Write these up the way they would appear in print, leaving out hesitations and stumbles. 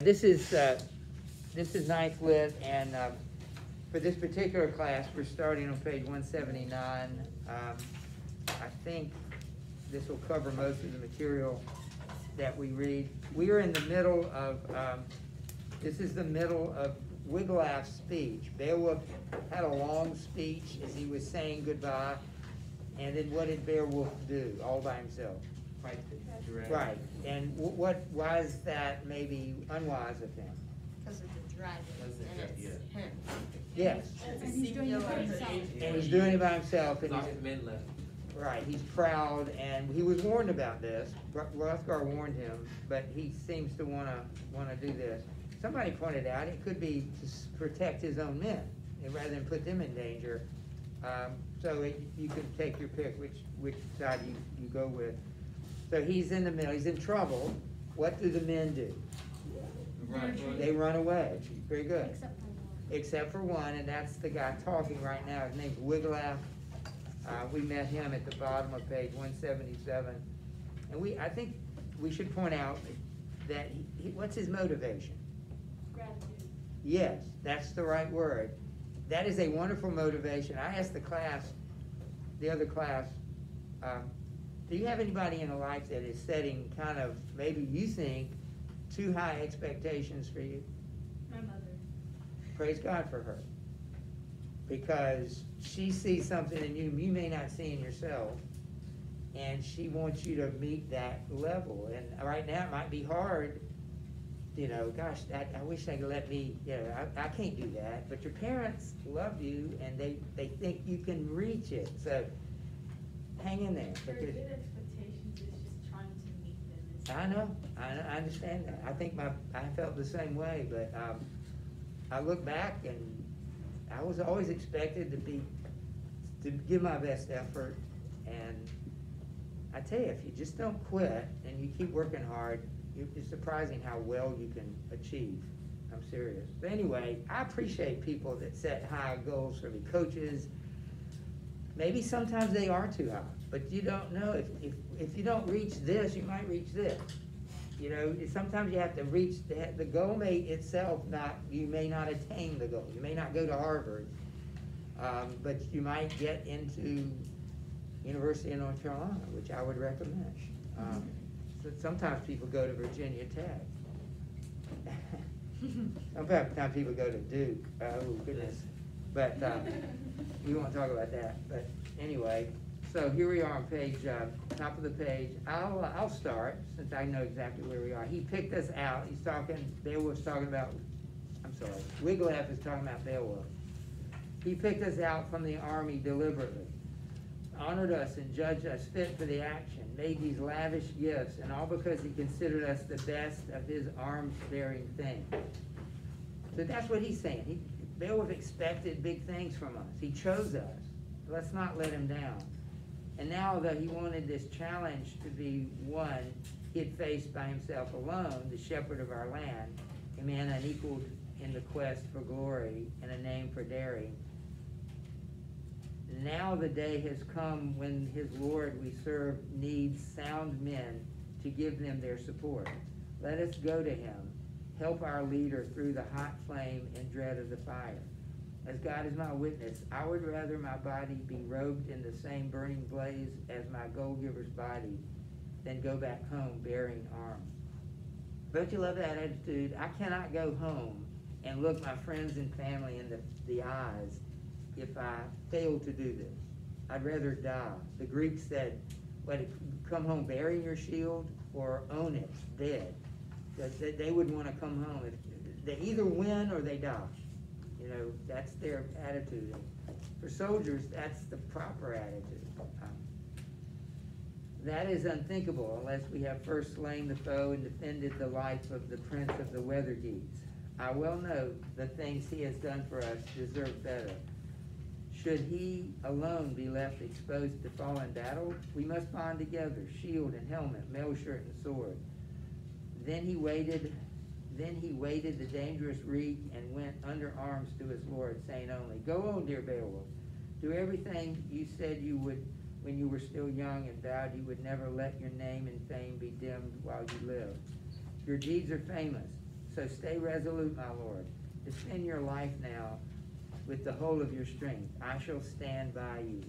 This is ninth lit, and for this particular class, we're starting on page 179. I think this will cover most of the material that we read. We are in the middle of, this is the middle of Beowulf's speech. Beowulf had a long speech as he was saying goodbye, and then what did Beowulf do all by himself? Fight the dragon. Right, and why is that maybe unwise of him? Because of the dragon, and it's him. Yes. And he's doing it by himself. And he's doing it by himself. And Not his men left. right, he's proud, and he was warned about this. Hrothgar warned him, but he seems to want to do this. Somebody pointed out it could be to protect his own men, and rather than put them in danger. You can take your pick which side you go with. So he's in the middle. He's in trouble. What do the men do? They run away. Very good. Except for one, and that's the guy talking right now. His name's Beowulf. We met him at the bottom of page 177. And I think we should point out that what's his motivation? Gratitude. Yes, that's the right word. That is a wonderful motivation. I asked the other class, do you have anybody in a life that is setting kind of, maybe you think, too high expectations for you? My mother. Praise God for her. Because she sees something in you may not see in yourself, and she wants you to meet that level. And right now it might be hard, gosh, I wish they could let me, I can't do that. But your parents love you, and they think you can reach it. So hang in there. Her good expectations is just trying to meet them. I know, I understand that. I felt the same way, but I look back and I was always expected to give my best effort, and I tell you, if you just don't quit and you keep working hard, it's surprising how well you can achieve. I'm serious. But anyway, I appreciate people that set high goals for me. Coaches, maybe sometimes they are too high, but you don't know. If you don't reach this, you might reach this. Sometimes you have to reach the goal itself, you may not attain the goal. You may not go to Harvard, but you might get into University of North Carolina, which I would recommend. So sometimes people go to Virginia Tech. Sometimes people go to Duke. Oh, goodness. But we won't talk about that. But anyway, so here we are on page, top of the page. I'll start, since I know exactly where we are. He picked us out. Beowulf's talking about, Beowulf is talking about Beowulf. He picked us out from the army deliberately, honored us and judged us fit for the action, made these lavish gifts, and all because he considered us the best of his arms-bearing thing. So that's what he's saying. Beowulf expected big things from us. He chose us. Let's not let him down. And now that he wanted this challenge to be one he had faced by himself alone, the shepherd of our land, a man unequaled in the quest for glory and a name for daring. Now the day has come when his Lord we serve needs sound men to give them their support. Let us go to him, help our leader through the hot flame and dread of the fire. As God is my witness, I would rather my body be robed in the same burning blaze as my gold-giver's body than go back home bearing arms. Don't you love that attitude? I cannot go home and look my friends and family in the eyes if I fail to do this. I'd rather die. The Greeks said, come home bearing your shield or own it, dead. They wouldn't want to come home. They either win or they die. That's their attitude. And for soldiers, that's the proper attitude. That is unthinkable unless we have first slain the foe and defended the life of the prince of the weather geese. I well know the things he has done for us deserve better. Should he alone be left exposed to fall in battle, we must bond together, shield and helmet, mail shirt and sword. Then he waded the dangerous reek and went under arms to his Lord, saying only, "Go on, dear Beowulf. Do everything you said you would when you were still young and vowed you would never let your name and fame be dimmed while you lived. Your deeds are famous. So stay resolute, my Lord. Defend your life now with the whole of your strength. I shall stand by you.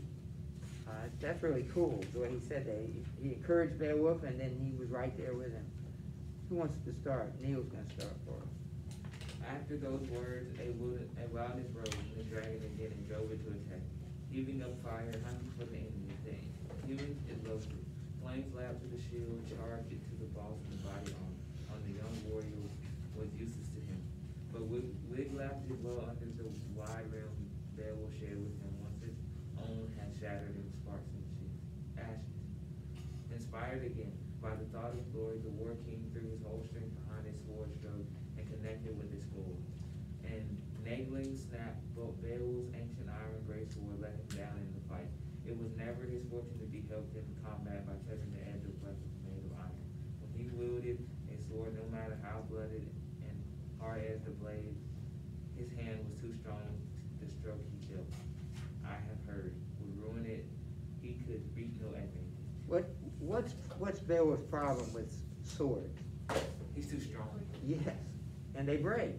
That's really cool, the way he said that. He encouraged Beowulf, and then he was right there with him. Who wants to start? Neil's going to start for us. After those words, a wildness rose in the dragon again and drove it to attack, heaving up fire, hunting for the enemy. The human it loved it. Flames lapped to the shield, charged it to the balls of the body on the young warrior was useless to him. But Wiglaf did well under the wide rim Beowulf shared with him once his own had shattered in sparks and ashes. Inspired again by the thought of glory, the war king threw his whole strength behind his sword stroke and connected with his sword. And nagling snapped both Beowulf's ancient iron great sword let him down in the fight. It was never his fortune to be helped in combat by touching the edge of weapons made of iron. When he wielded a sword, no matter how blooded and hard as the blade, his hand was too strong. The stroke he dealt, I have heard, would ruin it. He could reap no advantage. What's Beowulf's problem with swords? He's too strong. Yes, and they break,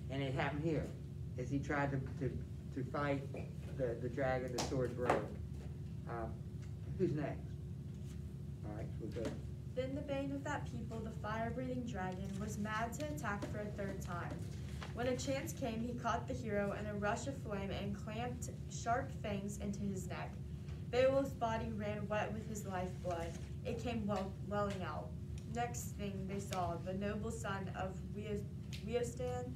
and it happened here. As he tried to fight the dragon, the sword broke. Who's next? All right, we'll go. Then the bane of that people, the fire-breathing dragon, was mad to attack for a third time. When a chance came, he caught the hero in a rush of flame and clamped sharp fangs into his neck. Beowulf's body ran wet with his lifeblood. It came welling out. Next thing they saw, the noble son of Weohstan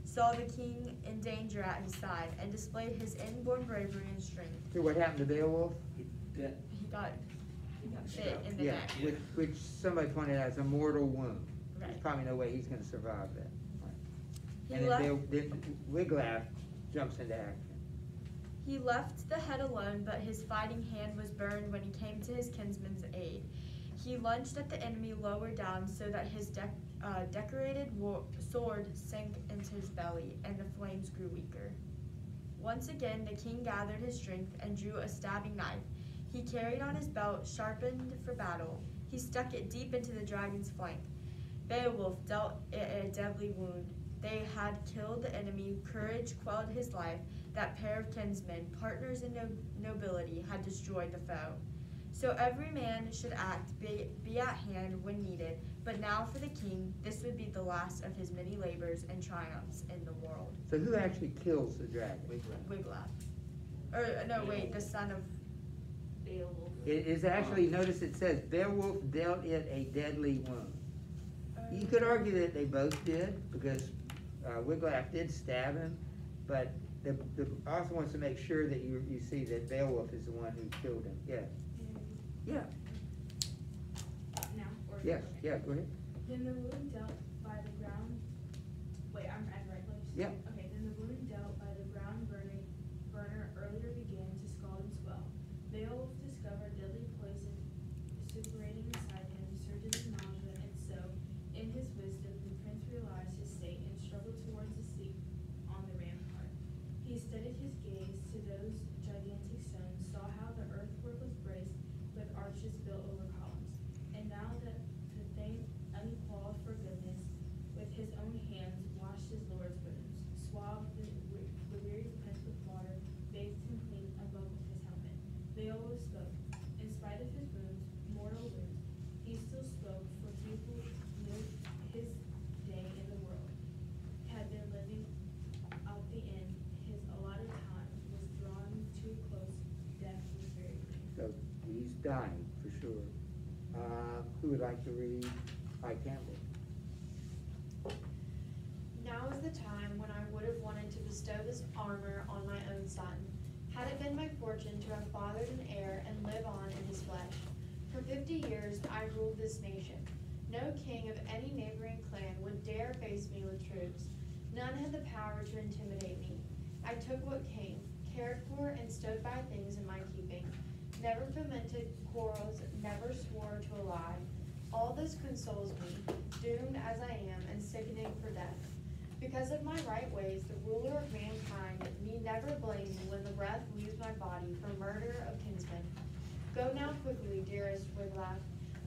saw the king in danger at his side and displayed his inborn bravery and strength. So what happened to Beowulf? He got bit in the Yeah, neck. which somebody pointed out is a mortal wound. Right. There's probably no way he's going to survive that. Right. He And left- then Wiglaf jumps into action. He left the head alone, but his fighting hand was burned when he came to his kinsman's aid. He lunged at the enemy lower down so that his decorated sword sank into his belly, and the flames grew weaker. Once again, the king gathered his strength and drew a stabbing knife. He carried on his belt, sharpened for battle. He stuck it deep into the dragon's flank. Beowulf dealt it a deadly wound. They had killed the enemy, courage quelled his life. That pair of kinsmen, partners in nobility, had destroyed the foe. So every man should act, be at hand when needed. But now for the king, this would be the last of his many labors and triumphs in the world. So who actually kills the dragon? Wiglaf. Or, no, wait, the son of Beowulf. It is actually, notice it says, Beowulf dealt it a deadly wound. You could argue that they both did, because Wiglaf did stab him, but the author wants to make sure that you see that Beowulf is the one who killed him. Yeah. Yeah. Now, or? Yes. Yeah. Go ahead. Then the wound dealt by the ground, wait, I'm at the right place? Yeah. Okay, then the wound dealt by the ground burner earlier began to scald and swell. Beowulf discovered deadly poison suppurating inside him, surges and nausea, and so, in his wisdom, the prince realized his state and struggled towards the sleep on the rampart. He steadied his gaze to those gigantic stones, saw how the earthwork was braced with arches built over columns, and now that the thing unclawed for goodness, with his own hands washed his lord's wounds, swabbed the weary prince with water, bathed him clean above with his helmet. Beowulf spoke. In spite of his wounds, mortal wounds, he still spoke, for he who knew his day in the world had been living out the end. His allotted time was drawing to a close. Death was very near. So he's dying for sure. Who would like to read Ike Campbell? Now is the time when I would have wanted to bestow this armor on my own son, had it been my fortune to have fathered an heir and live on in his flesh. For 50 years I ruled this nation. No king of any neighboring clan would dare face me with troops. None had the power to intimidate me. I took what came, cared for and stood by things in my keeping. Never fomented quarrels, never swore to a lie. All this consoles me, doomed as I am and sickening for death. Because of my right ways, the ruler of mankind need never blame me when the breath leaves my body for murder of kinsmen. Go now quickly, dearest Wiglaf,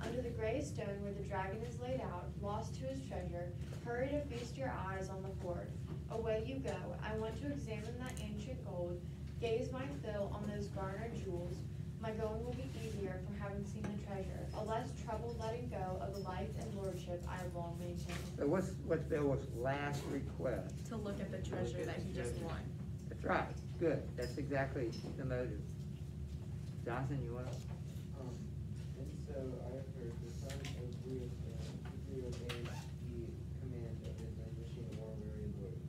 under the gray stone where the dragon is laid out, lost to his treasure, hurry to feast your eyes on the hoard. Away you go, I want to examine that ancient gold, gaze my fill on those garnered jewels. My going will be easier for having seen the treasure, a less troubled letting go of the life and lordship I have long maintained. So what's Beowulf's last request? To look at the treasure that he just won. That's right, good, that's exactly the motive. Jonathan, you wanna? And so I have heard the son of Beowulf obeyed the command of his languishing war-weary lord.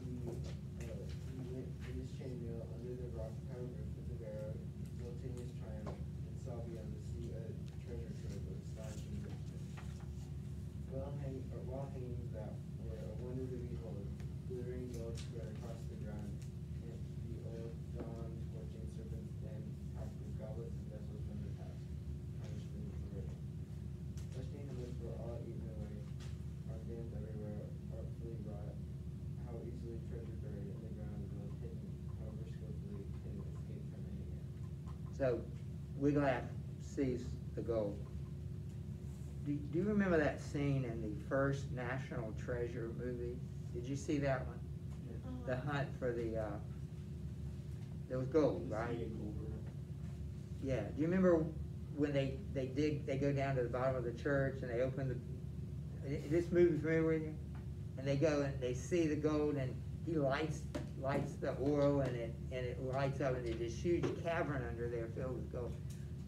He went in his chainmail under the rock hieroglyph with the barrow, exulting his triumph, and saw beyond the sea a treasure trove of astonishing richness. While hanging that were a wonder to behold, glittering gold spread across the ground, and the old dawn torching serpents then packed with goblets and vessels from the past, punishment for it. Questioning helmets were all eaten away, armbands everywhere, artfully wrought. How easily treasure buried in the ground was hidden, however skillfully can it escape from any hand. So, Wiglaf sees the gold. Do you remember that scene in the first National Treasure movie? Did you see that one? The hunt for there was gold, right? Yeah, do you remember when they go down to the bottom of the church and they open this movie familiar with you? And they go and they see the gold and he lights the oil and it lights up and there's this huge cavern under there filled with gold.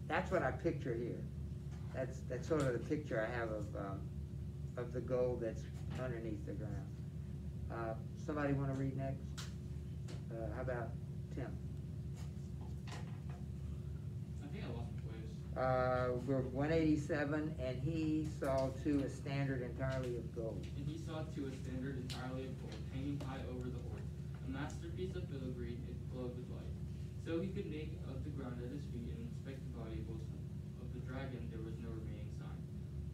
That's what I picture here. That's sort of the picture I have of the gold that's underneath the ground. Somebody want to read next? How about Tim? I think I lost my place. We're 187, and he saw too a standard entirely of gold. And he saw too a standard entirely of gold, hanging high over the horse, a masterpiece of filigree, it glowed with light. So he could make of the ground at his feet and inspect the valuables. Of the dragon there was no remaining sign.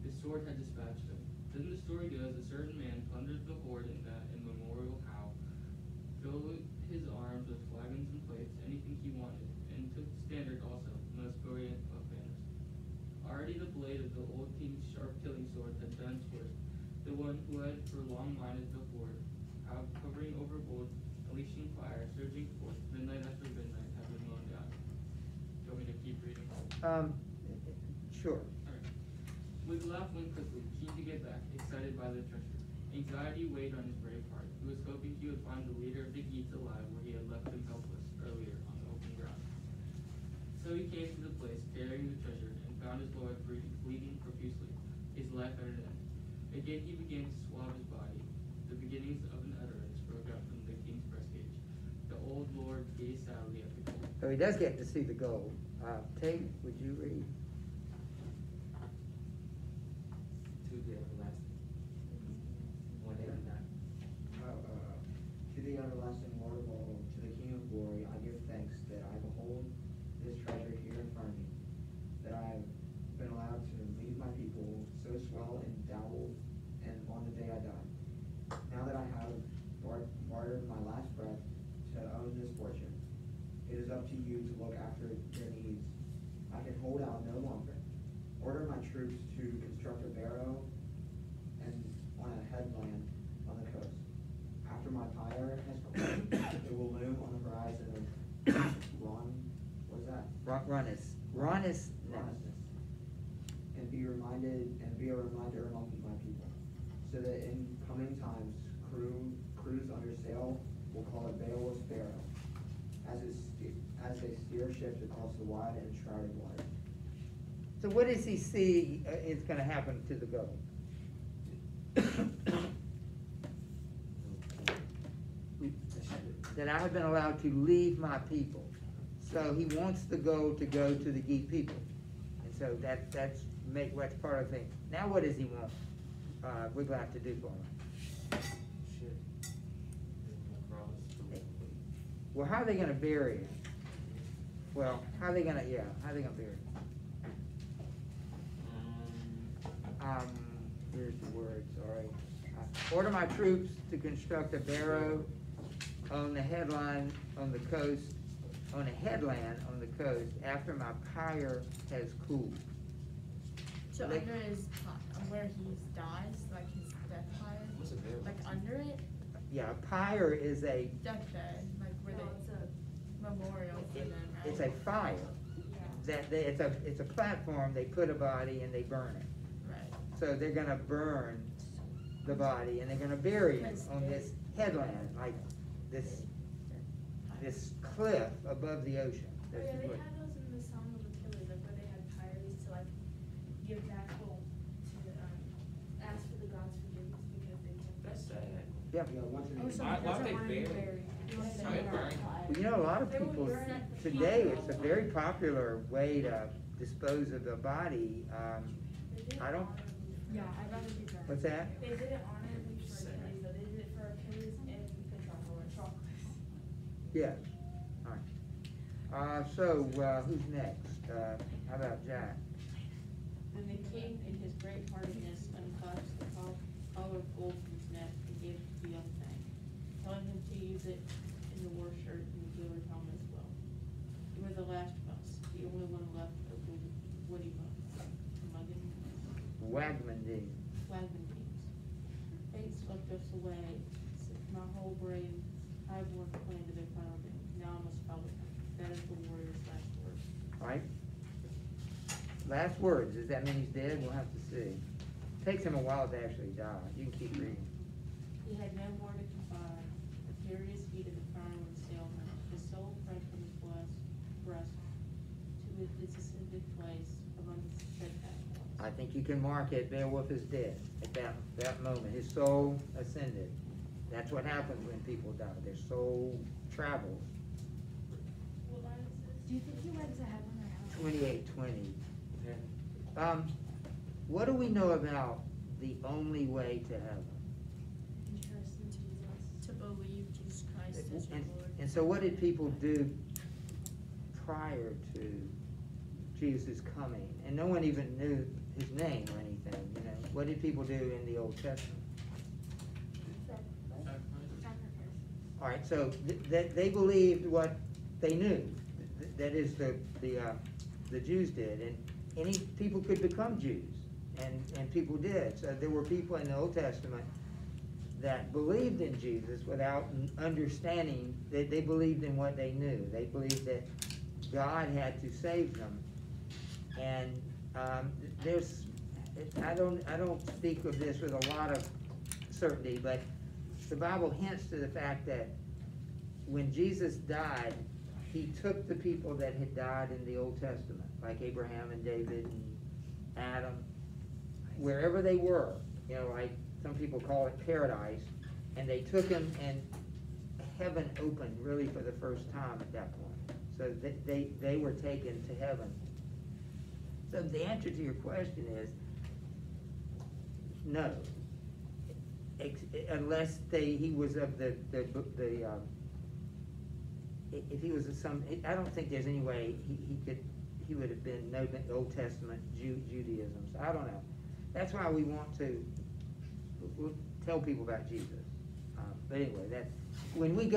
His sword had dispatched him. Then the story goes, a certain man plundered the hoard in that immemorial how, filled his arms with flagons and plates, anything he wanted, and took the standard also, most brilliant of banners. Already the blade of the old king's sharp killing sword had been its worst, the one who had for long minded the hoard, how hovering over gold, unleashing fire, surging forth, midnight after midnight, had been mown down. Do you want me to keep reading? Sure. Alright. Wiglaf went quickly, keen to get back, excited by the treasure. Anxiety weighed on his brave heart. He was hoping he would find the leader of the Geats alive where he had left him helpless earlier on the open ground. So he came to the place, carrying the treasure, and found his lord bleeding profusely, his life at an end. Again he began to swab his body. The beginnings of an utterance broke out from the king's breast cage. The old lord gazed sadly at the gold. So he does get to see the gold. Tate, would you read? To the everlasting. 189. To the everlasting Lord of all, to the King of glory, I give thanks that I behold this treasure here in front of me, that I have been allowed to leave my people so swell and dabbled, and on the day I died. Now that I have bartered my last breath to own this fortune, it is up to you to look after their needs. I can hold out no longer. Order my troops to construct a barrow and on a headland on the coast. After my pyre has cooled, it will loom on the horizon of what is that? Ronis. And be a reminder among my people, so that in coming times, crews under sail will call it Beowulf's Barrow, as they steer ships across the wide and shrouded water. So what does he see is going to happen to the gold? That I have been allowed to leave my people. So he wants the gold to go to the Geat people. And so that's part of the thing. Now what does he want Wiglaf to do for him? Shit. Well, how are they going to bury him? Well, how are they going to bury him? Here's the word, sorry. Order my troops to construct a barrow on the headland on the coast after my pyre has cooled. So They- under his, where he dies, like his death pyre, What's a bear? like under it, Yeah, a pyre is a, deathbed, like where No, they, it's a, memorial for them, right? it's a fire. It's a platform, they put a body and they burn it. Right. So they're gonna burn the body and they're gonna bury it on this headland, like this cliff above the ocean. Oh That's yeah, they what- had those in the Song of Achilles, like where they had pyres to like give back home to ask for the gods' forgiveness because they kept. That's sad. Yeah. Yeah, once in or a- something why doesn't they want to be bury? buried. You want How they burn? Well, you know, a lot of They would people, burn it. today, it's a very popular way to dispose of the body. They did it I don't- honorably for- Yeah, I'd rather be buried. What's that? They did it honorably for Sad. Achilles, though. They did it for Achilles and Patroclus. Yeah, all right. So, who's next? How about Jack? Then the king, in his great heartedness, unclasped the collar of gold from his neck and gave it to the young thing, telling him to use it in the war shirt and the glitter helmet as well. You were the last of us, the only one left of the woody bones. Wagmandine. Wagman teams. Fate swept us away, my whole brave, high-born plan to their final doom. Now I must follow them. That is the warrior's last word. All right. Last words, does that mean he's dead? We'll have to see. Takes him a while to actually die. You can keep reading. He had no more to confide. The furious heat of the fire would assail him. His soul fled from his breast to its ascended place of unsteadfast ones. I think you can mark it, Beowulf is dead at that moment. His soul ascended. That's what happens when people die. Their soul travels. What line is this? Do you think he went to heaven or hell? 28:20. What do we know about the only way to heaven? Trust in Jesus. To believe Jesus Christ as your Lord. And so what did people do prior to Jesus' coming? And no one even knew his name or anything, you know. What did people do in the Old Testament? All right, so they believed what they knew. That is, the Jews did, and any people could become Jews, and people did. So there were people in the Old Testament that believed in Jesus without understanding that they believed in what they knew. They believed that God had to save them, and I don't speak of this with a lot of certainty, but the Bible hints to the fact that when Jesus died, he took the people that had died in the Old Testament, like Abraham and David and Adam, wherever they were, you know, like some people call it paradise, and they took them, and heaven opened really for the first time at that point. So they were taken to heaven. So the answer to your question is no. Unless he was of if he was I don't think there's any way he would have been no Old Testament Judaism. So I don't know. That's why we'll tell people about Jesus. But anyway, when we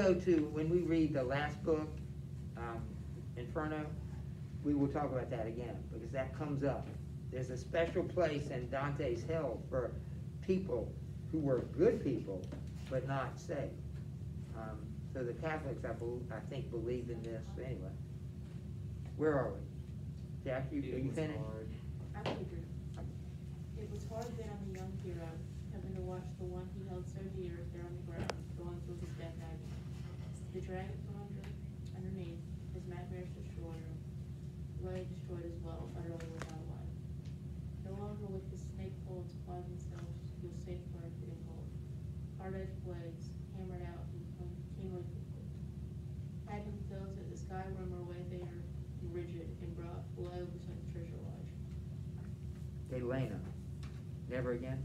read the last book, Inferno, we will talk about that again, because that comes up. There's a special place in Dante's hell for people who were good people, but not saved. So the Catholics, I think, believe in this. Anyway, where are we? Jack, are you finished? I would agree. It was hard then on the young hero, having to watch the one he held so dear there on the ground, going through his death agony. The dragon from underneath, his nightmares destroyer, Ray destroyed as well, utterly without life. No longer with the snake folds apply themselves to a safeguard getting hold. Hard-edged blades, hammered out and keenly quickly. Had him those at the sky rumor away there, rigid and brought below beside the treasure lodge. Elena. Never again?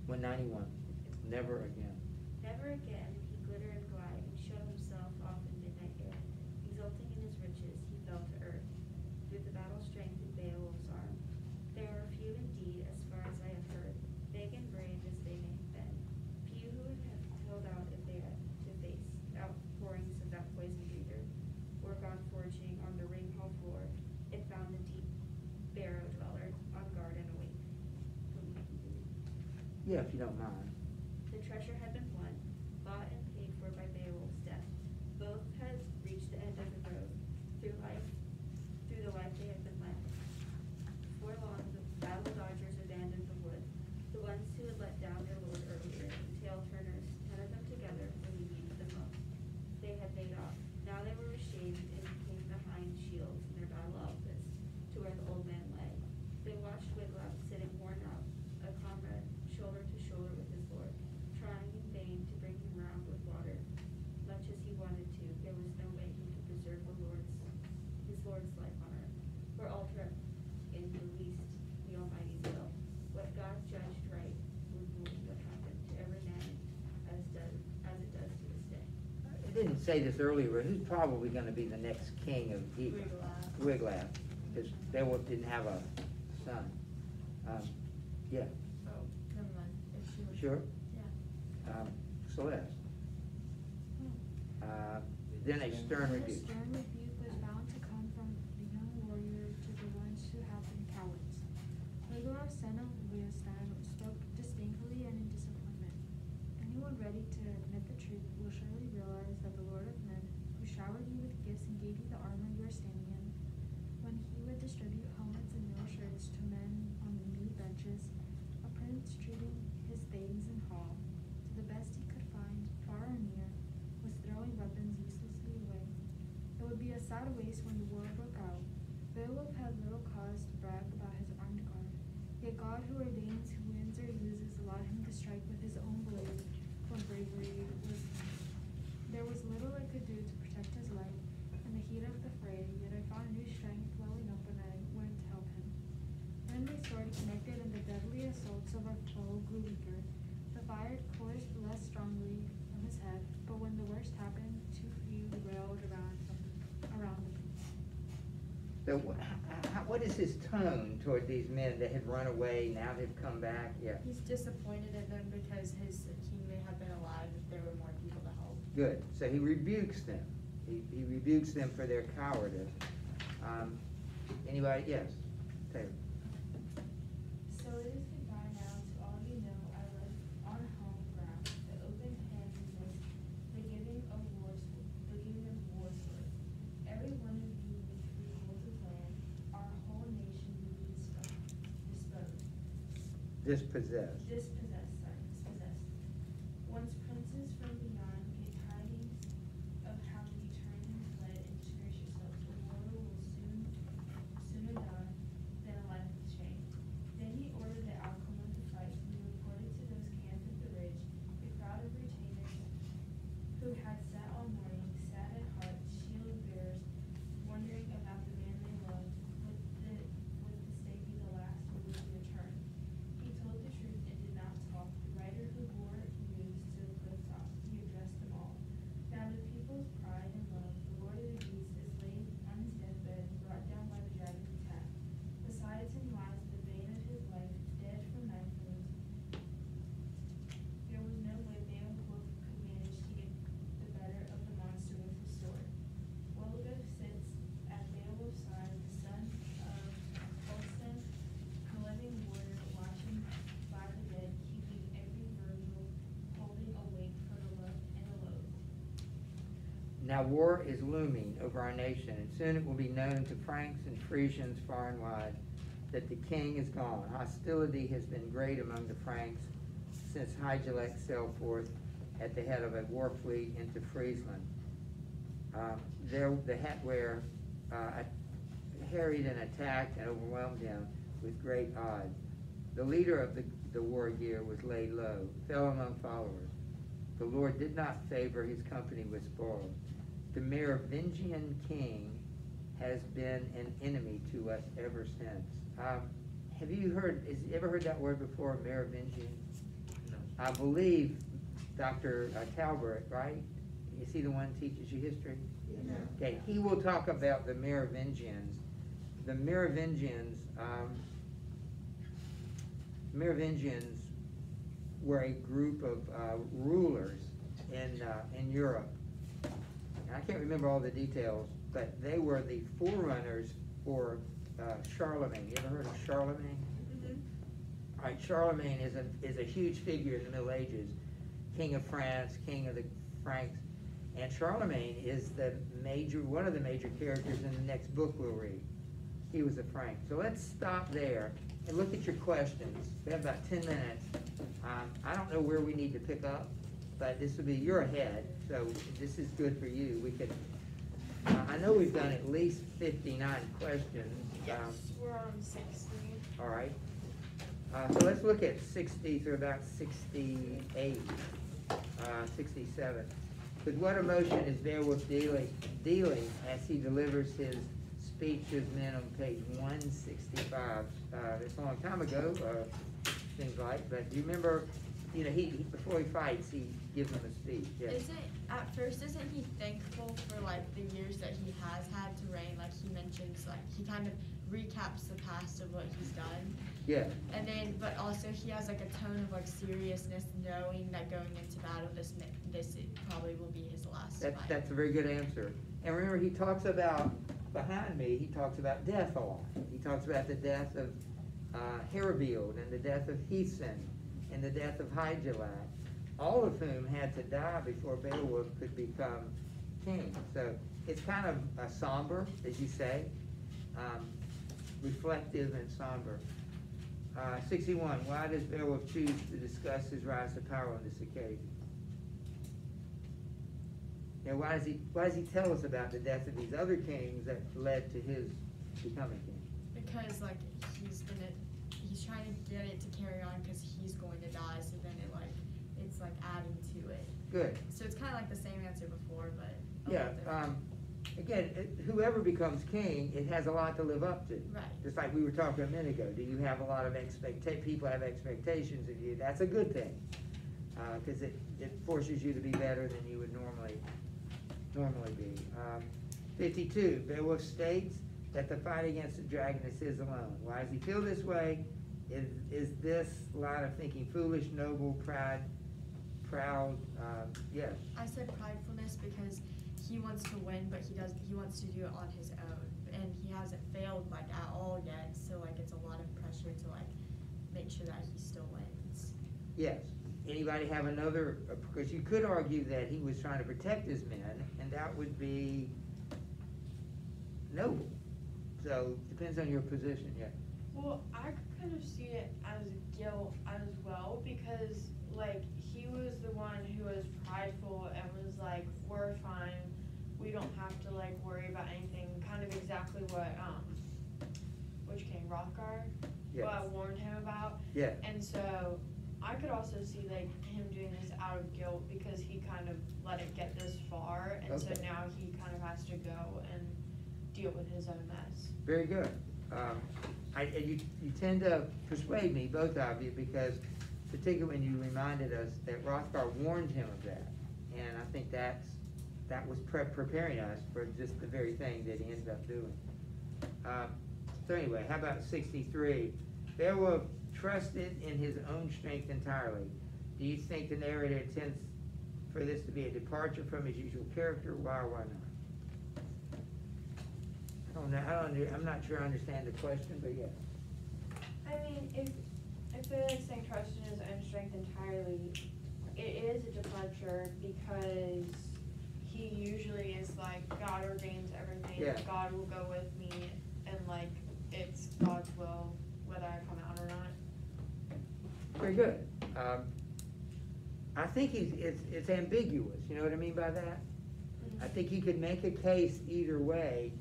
$191. Never again. Never again he glitter and glide and show himself off in midnight air. Exulting in his riches, he fell to earth. Through the battle strength in Beowulf's arm. There are few indeed, as far as I have heard, big and brave as they may have been. Few who would have held out if they had to face outpourings of that poison breather. Yeah, if you don't mind. The treasure had been won, bought and paid for by Beowulf's death. Both had reached the end of the road through the life they had been led. Before long, the battle dodgers abandoned the wood. The ones who had let down their lord earlier, the tail turners, 10 of them together when he needed them most. They had made off. Now they were ashamed and came behind shields in their battle outfits to where the old man lay. They watched Wiglaf sitting worn out, a comrade shoulder to shoulder with his lord, trying in vain to bring him round with water. Much as he wanted to, there was no way he could preserve his lord's life on earth, or alter in the least the Almighty's will. What God judged right would rule what happened to every man as it does to this day. I didn't say this earlier, but who's probably gonna be the next king of Wiglaf? Because Beowulf didn't have a son. Yeah, Oh, never mind. If she was. sure? Yeah. Celeste. Then a stern The rebuke. stern rebuke was bound to come from the young warrior to the ones who have been cowards. Wiglaf, son of Leostad, spoke disdainfully and in disappointment. Anyone ready to admit the truth will surely realize that the Lord of Men, who showered you with gifts and gave you the armor you are standing in, when he would distribute helmets and mail shirts to men on the new benches, a prince treating his thanes in hall, to the best he could find, far or near, was throwing weapons uselessly away. It would be a sad waste when the war broke out. Beowulf had little cause to brag about his armed guard, yet God, who ordains who wins or loses, allowed him to strike with his own blade when bravery was needed. There was little I could do to protect his life in the heat of the fray, yet I found new strength welling up when I went to help him. Then my sword connected and the deadly assaults of our foe grew weaker. The fire coursed less strongly from his head, but when the worst happened, too few railed around him. So what is his tone toward these men that had run away, now they've come back? Yeah, He's disappointed in them because he may have been alive if there were more people to help. good. So he rebukes them. He rebukes them for their cowardice. Anybody? Yes, Taylor. So it is goodbye now to all you know I live on home ground, the open handedness, the giving of war swords. Every one of you with freehold of land, our whole nation will be dispossessed. Once princes from beyond gave tidings of how ye turned and fled and disgraced yourselves, the mortal will sooner die than a life of shame. Then he ordered the outcome of the fight, and he reported to those camped at the ridge, the crowd of retainers who had sat all morning, sad at heart, shield bearers, wondering about the man they loved. Would this day be the last, or would he return? He told the truth and did not talk. The rider who bore news to the cliff top, he addressed them all. Now the people's pride and love, the Lord of the Geese, is laid on his deathbed, brought down by the dragon's attack. Beside him lies the bane of his life, dead from knife wounds. There was no way Beowulf could manage to get the better of the monster with his sword. Wiglaf sits at Beowulf's side, the son of Volstan, the living warrior, watching by the dead, keeping every virgil, holding awake for the love and the loathe. Now war is looming over our nation, and soon it will be known to Franks and Frisians far and wide that the king is gone. Hostility has been great among the Franks since Hygelac sailed forth at the head of a war fleet into Friesland. The Hetware harried and attacked and overwhelmed him with great odds. The leader of the war gear was laid low, fell among followers. The Lord did not favor his company with spoils. The Merovingian king has been an enemy to us ever since. Have you ever heard that word before, Merovingian? No. I believe Dr. Talbert, right? Is he the one who teaches you history? Yeah. Okay, he will talk about the Merovingians. The Merovingians were a group of rulers in Europe. And I can't remember all the details, but they were the forerunners for Charlemagne. You ever heard of Charlemagne? All right, Charlemagne is a huge figure in the Middle Ages, king of France, king of the Franks, and Charlemagne is one of the major characters in the next book we'll read. He was a Frank. So let's stop there and look at your questions. We have about 10 minutes. I don't know where we need to pick up, but this will be, you're ahead, so this is good for you. We could, I know we've done at least 59 questions. Yes, we're on 60. All right. So let's look at 60 through about 68, 67. Because what emotion is Beowulf dealing as he delivers his speech to his men on page 165? It's a long time ago, things like, but do you remember, he before he fights, he gives them a speech. Yes. Isn't he thankful for like the years that he has had to reign? Like he mentions, like he kind of recaps the past of what he's done. Yeah. And then, but also he has like a tone of like seriousness, knowing that going into battle, this probably will be his last fight. That's a very good answer. And remember, he talks about, behind me, he talks about death a lot. He talks about the death of Herebeald and the death of Heathen and the death of Hygelac, all of whom had to die before Beowulf could become king. So it's kind of somber, as you say, reflective and somber. 61, why does Beowulf choose to discuss his rise to power on this occasion? Why does he tell us about the death of these other kings that led to his becoming king? Because like he's trying to get it to carry on because he's going to die, so then it's like adding to it. Good. So it's kind of like the same answer before, but yeah. Again, whoever becomes king, it has a lot to live up to. Right. Just like we were talking a minute ago. Do you have a lot of people have expectations of you? That's a good thing, because it forces you to be better than you would normally be. 52, Beowulf states that the fight against the dragon is his alone. Why does he feel this way? Is this line of thinking foolish, noble, proud? Yes. I said pridefulness because he wants to win, but he wants to do it on his own, and he hasn't failed like at all yet. So like it's a lot of pressure to like make sure that he still wins. Yes. Anybody have another? Because you could argue that he was trying to protect his men, and that would be noble. So depends on your position. Yeah. Well, I kind of see it as guilt as well, because like he was the one who was prideful and was like, we're fine, we don't have to like worry about anything, kind of exactly what which king, Hrothgar, Yes. warned him about. Yeah. And so I could also see like him doing this out of guilt because he kind of let it get this far, and so Okay. now he kind of has to go and deal with his own mess. Very good. You tend to persuade me, both of you, because particularly when you reminded us that Hrothgar warned him of that, and I think that was preparing us for just the very thing that he ended up doing. So anyway, how about 63? Beowulf trusted in his own strength entirely. Do you think the narrator intends for this to be a departure from his usual character? Why or why not? I'm not sure I understand the question, but yes. I mean, if they're like saying trust in his own strength entirely, it is a departure because he usually is like, God ordains everything, Yeah. God will go with me, and like it's God's will whether I come out or not. Very good. I think it's ambiguous. You know what I mean by that? I think you could make a case either way,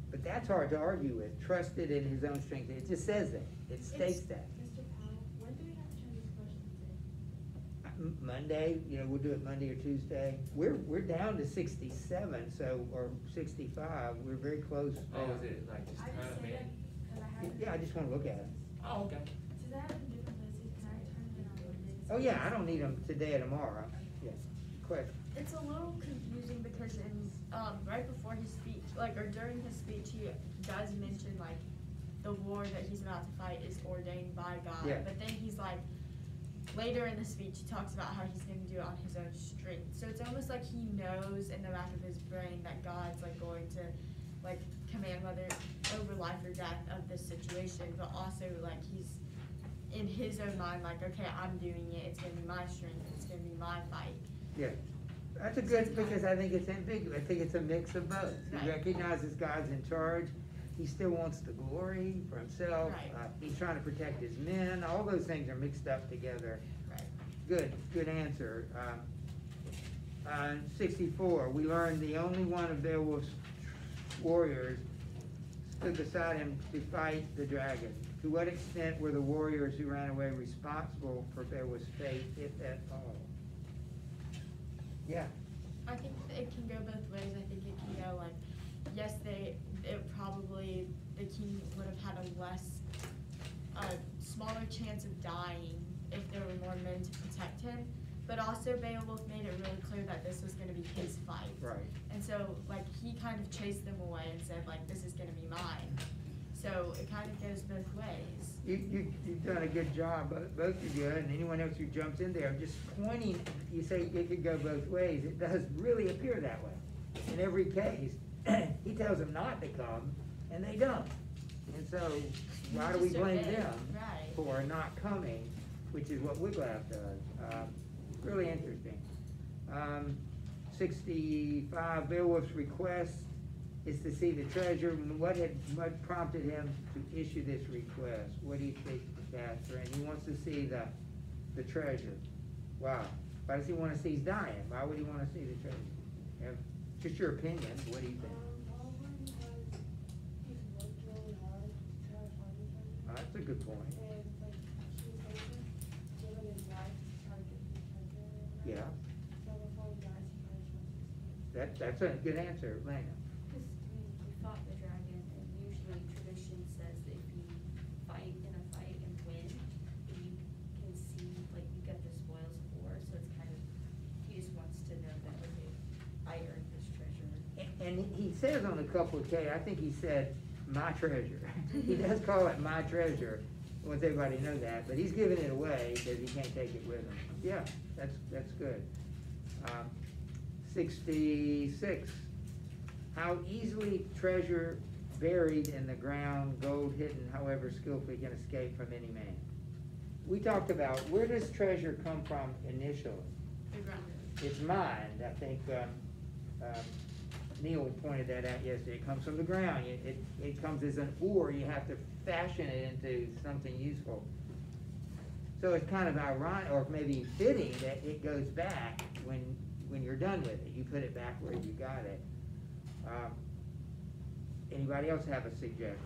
but that's hard to argue with. Trusted in his own strength. It just says that. It states that. Mr. Powell, when do we have to turn these questions in? Monday, we'll do it Monday or Tuesday. We're down to 67, or 65. We're very close. Oh, is it like just I turn just them say that in? because I have. Yeah, I just want to look at it. Oh, okay. Since I have them in different places, can I turn them in on Monday? Oh yeah, I don't need them today or tomorrow. Yeah. Question. It's a little confusing because in right before his speech, or during his speech, he does mention like the war that he's about to fight is ordained by God. Yeah. But then he's like, later in the speech, he talks about how he's going to do it on his own strength. So it's almost like he knows in the back of his brain that God's like going to like command whether over life or death of this situation, but also like he's in his own mind, like, okay, I'm doing it, it's gonna be my strength, it's gonna be my fight. Yeah, that's a good, because I think it's ambiguous, I think it's a mix of both. He Right. recognizes God's in charge, he still wants the glory for himself, Right. He's trying to protect his men, all those things are mixed up together. Right. Good answer. 64, we learned the only one of Beowulf's warriors stood beside him to fight the dragon. To what extent were the warriors who ran away responsible for Beowulf's fate, if at all? Yeah. I think it can go both ways. I think it can go like, yes, the king would have had a smaller chance of dying if there were more men to protect him. But also Beowulf made it really clear that this was gonna be his fight. Right. And so, like, he kind of chased them away and said, like, this is gonna be mine. So it kind of goes both ways. You've done a good job, both of you, and anyone else who jumps in there, just pointing, you say it could go both ways. It does really appear that way. In every case, he tells them not to come, and they don't. And so, why do we blame them Right. for not coming, which is what Wiglaf does. Really interesting. 65, Beowulf's request is to see the treasure. What prompted him to issue this request? What do you think, Catherine? He wants to see the treasure. Wow. Why does he want to see? He's dying. Why would he want to see the treasure? Yeah. Just your opinion. What do you think? Probably because he's worked really hard to try to find the treasure. That's a good point. And like he's basically given his life to try to get the treasure. Yeah. So before he dies, he kind of just wants to see. That's a good answer, Lena. Because, I mean, he fought the dragon, and usually tradition says that if you fight in a fight and win, then you can see, like, you get the spoils of war, so it's kind of, he just wants to know that, okay, I earned this treasure. And he says on the couple of K, I think he said, my treasure. He does call it my treasure, wants everybody to know that, but he's giving it away because he can't take it with him. Yeah, that's good. 66, how easily treasure buried in the ground, gold hidden, however skillfully, can escape from any man. We talked about, where does treasure come from initially? The ground. It's mined. I think Neil pointed that out yesterday. It comes from the ground. It comes as an ore. You have to fashion it into something useful. So it's kind of ironic, or maybe fitting, that it goes back when you're done with it. You put it back where you got it. Anybody else have a suggestion?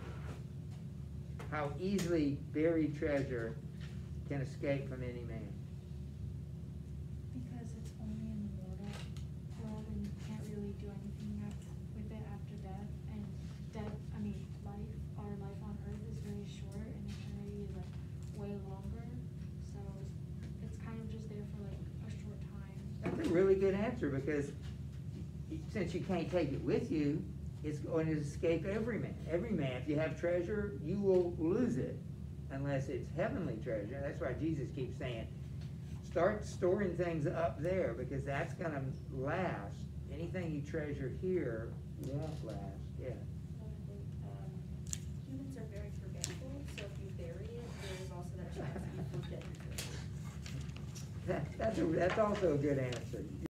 How easily buried treasure can escape from any man? Because it's only in the mortal world and you can't really do anything with it after death. And our life on earth is very short and eternity is like way longer. So it's kind of just there for like a short time. That's a really good answer, because since you can't take it with you, it's going to escape every man. Every man, if you have treasure, you will lose it unless it's heavenly treasure. That's why Jesus keeps saying, start storing things up there, because that's going to last. Anything you treasure here won't last. Yeah. Humans are very forgetful, so if you bury it, there's also that chance that you forget. That's also a good answer.